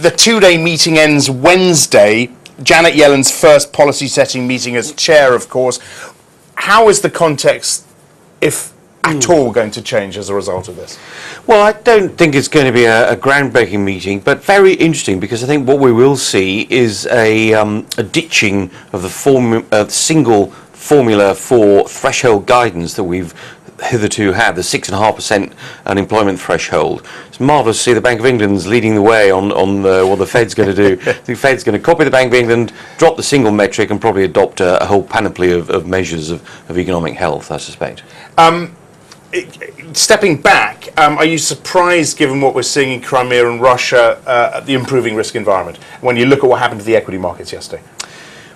The two-day meeting ends Wednesday. Janet Yellen's first policy-setting meeting as chair, of course. How is the context, if at all, going to change as a result of this? Well, I don't think it's going to be a groundbreaking meeting, but very interesting, because I think what we will see is a ditching of the single formula for threshold guidance that we've hitherto had, the 6.5% unemployment threshold. It's marvellous to see the Bank of England's leading the way on what the Fed's going to do. The Fed's going to copy the Bank of England, drop the single metric, and probably adopt a whole panoply of measures of economic health, I suspect. Stepping back, are you surprised, given what we're seeing in Crimea and Russia, at the improving risk environment, when you look at what happened to the equity markets yesterday?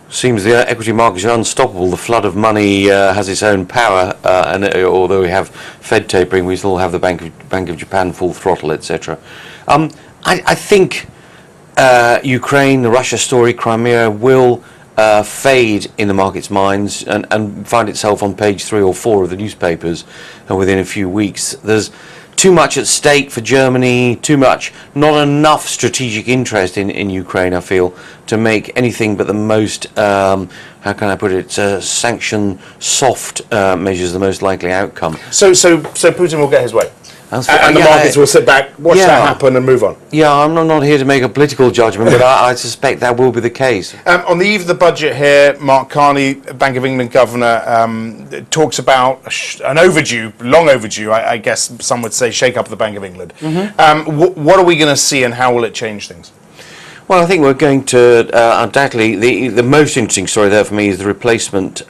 Seems the equity markets are unstoppable. The flood of money has its own power, and although we have Fed tapering, we still have the Bank of Japan full throttle, etc. I think Ukraine, the Russia story, Crimea will fade in the market's minds and find itself on page 3 or 4 of the newspapers within a few weeks. There's too much at stake for Germany, not enough strategic interest in Ukraine, I feel, to make anything but the most, how can I put it, sanction soft measures the most likely outcome. So Putin will get his way? And the yeah, markets will sit back, watch that happen and move on? Yeah, I'm not here to make a political judgment, but I suspect that will be the case. On the eve of the budget here, Mark Carney, Bank of England governor, talks about an overdue, long overdue, I guess some would say, shake-up of the Bank of England. What are we going to see, and how will it change things? Well, I think we're going to, undoubtedly, the most interesting story there for me is the replacement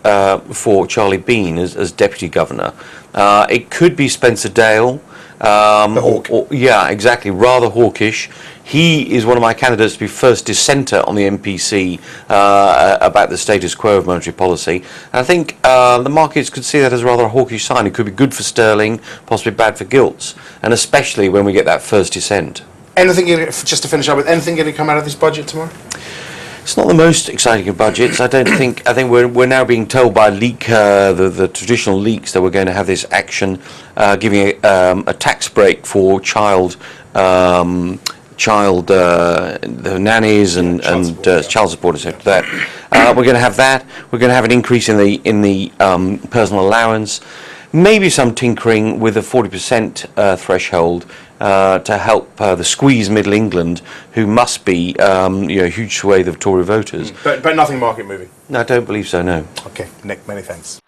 for Charlie Bean as deputy governor. It could be Spencer Dale. The hawk. Yeah, exactly, rather hawkish. He is one of my candidates to be first dissenter on the MPC about the status quo of monetary policy. And I think the markets could see that as a rather hawkish sign. It could be good for sterling, possibly bad for gilts, and especially when we get that first dissent. Anything, just to finish up with, anything going to come out of this budget tomorrow? It's not the most exciting of budgets. I think we're now being told by the traditional leaks that we're going to have this action giving a tax break for the nannies and child support, etc. That we're going to have that. We're going to have an increase in the personal allowance. Maybe some tinkering with a 40% threshold to help the squeeze Middle England, who must be a huge swathe of Tory voters. But nothing market moving? No, I don't believe so, no. Okay, Nick, many thanks.